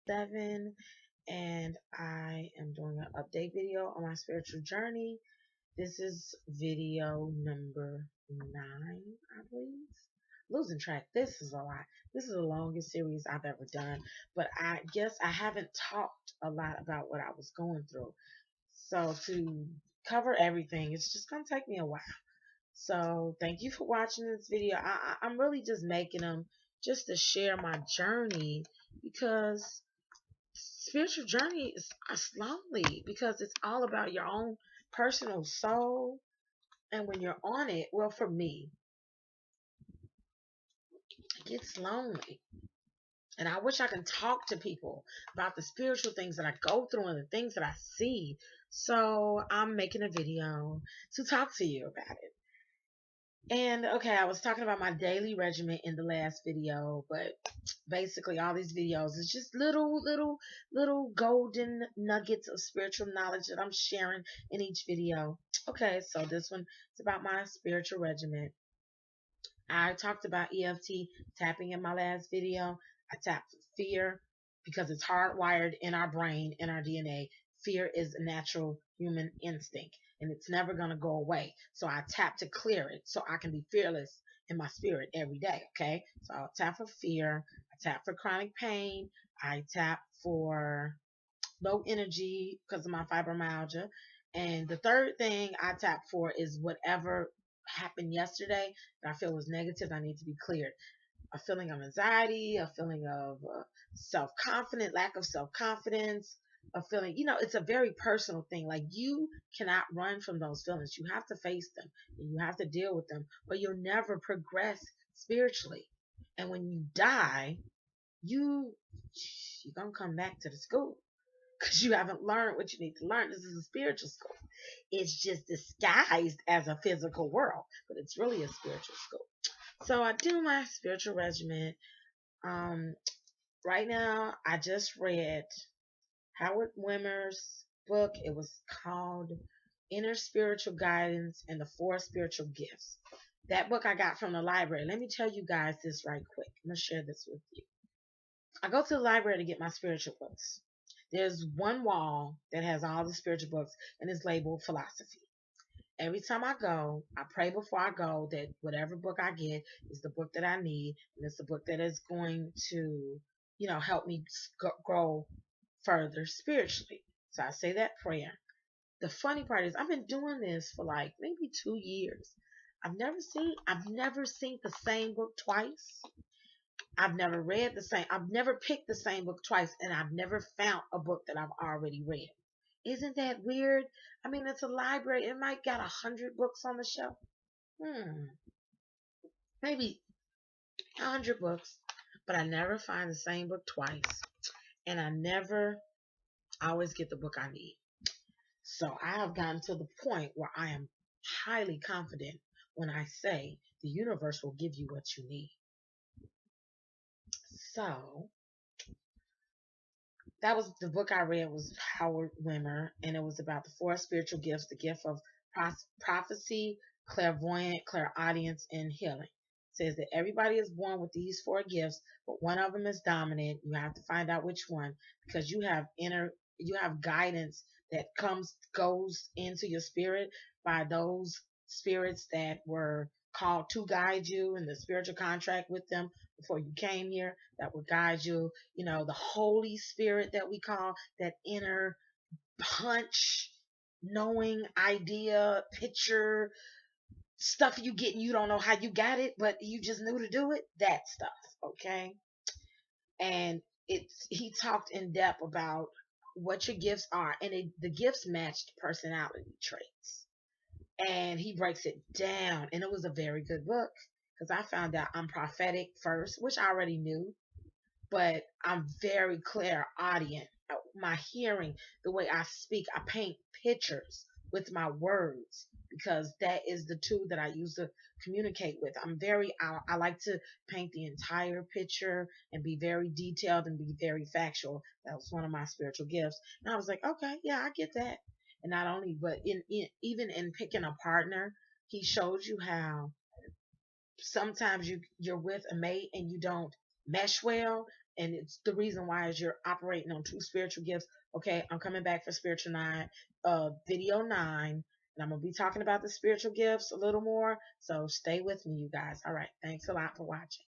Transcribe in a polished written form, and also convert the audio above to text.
7, and I am doing an update video on my spiritual journey. This is video number 9, I believe. Losing track. This is a lot. This is the longest series I've ever done, but I guess I haven't talked a lot about what I was going through. So to cover everything, it's just going to take me a while. So thank you for watching this video. I'm really just making them just to share my journey, because spiritual journey is lonely, because it's all about your own personal soul. And when you're on it, well, for me, it gets lonely. And I wish I can talk to people about the spiritual things that I go through and the things that I see. So I'm making a video to talk to you about it. And okay, I was talking about my daily regimen in the last video, but basically all these videos is just little golden nuggets of spiritual knowledge that I'm sharing in each video. Okay, so this one is about my spiritual regimen. I talked about EFT tapping in my last video. I tapped fear because it's hardwired in our brain, in our DNA. Fear is a natural human instinct and it's never going to go away. So I tap to clear it so I can be fearless in my spirit every day. Okay. So I'll tap for fear. I tap for chronic pain. I tap for low energy because of my fibromyalgia. And the third thing I tap for is whatever happened yesterday that I feel was negative, I need to be cleared. A feeling of anxiety, a feeling of self-confidence, lack of self-confidence, a feeling, it's a very personal thing. Like, you cannot run from those feelings. You have to face them and you have to deal with them, but you'll never progress spiritually. And when you die, you're going to come back to the school because you haven't learned what you need to learn. This is a spiritual school. It's just disguised as a physical world, but it's really a spiritual school. So I do my spiritual regimen. Um, right now, I just read Howard Wimer's book. It was called Inner Spiritual Guidance and the Four Spiritual Gifts. That book I got from the library. Let me tell you guys this right quick. I'm going to share this with you. I go to the library to get my spiritual books. There's one wall that has all the spiritual books and it's labeled philosophy. Every time I go, I pray before I go that whatever book I get is the book that I need, and it's the book that is going to, help me grow further spiritually. So I say that prayer. The funny part is I've been doing this for like maybe 2 years. I've never seen the same book twice. I've never read the same. I've never picked the same book twice, and I've never found a book that I've already read. Isn't that weird? I mean, it's a library. It might got 100 books on the shelf. Hmm, maybe 100 books, but I never find the same book twice, and I always get the book I need. So I have gotten to the point where I am highly confident when I say the universe will give you what you need. So that was the book I read, was Howard Wimer, and it was about the four spiritual gifts: the gift of prophecy, clairvoyant, clairaudience, and healing. It says that everybody is born with these four gifts, but one of them is dominant. You have to find out which one, because you have guidance that goes into your spirit by those spirits that were called to guide you in the spiritual contract with them before you came here, that would guide you. The Holy Spirit that we call, that inner punch, knowing, idea, picture, stuff you get and you don't know how you got it, but you just knew to do it. That stuff, okay? And he talked in depth about what your gifts are, and the gifts matched personality traits. And he breaks it down, and it was a very good book, because I found out I'm prophetic first, which I already knew, but I'm very clairaudient. My hearing, the way I speak, I paint pictures with my words, because that is the tool that I use to communicate with. I like to paint the entire picture and be very detailed and be very factual. That was one of my spiritual gifts. And I was like, okay, yeah, I get that. And not only, but even in picking a partner, he shows you how sometimes you're with a mate and you don't mesh well, And it's the reason why is you're operating on two spiritual gifts. Okay, I'm coming back for spiritual nine, video 9, and I'm gonna be talking about the spiritual gifts a little more. So stay with me, you guys. All right, thanks a lot for watching.